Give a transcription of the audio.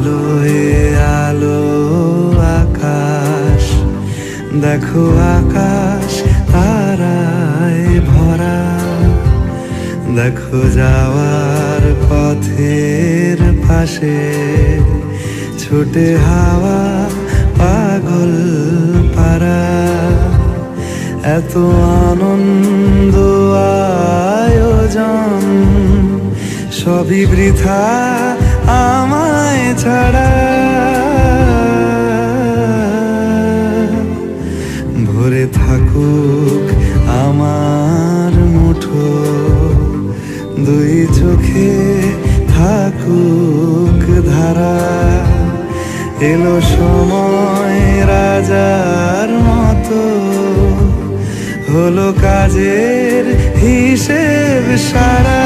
আলোয় আলো আকাশ, দেখো আকাশ তারায় ভরা। দেখো যাওয়ার পথের পাশে ছুটে হাওয়া পাগল পারা। এত আনন্দ আয়োজন সবই বৃথা আমায় ছাড়া। ভরে থাকুক আমার মুঠো, দুই চোখে থাকুক ধারা। এলো সময় রাজার মতো, হলো কাজের হিসেব সারা।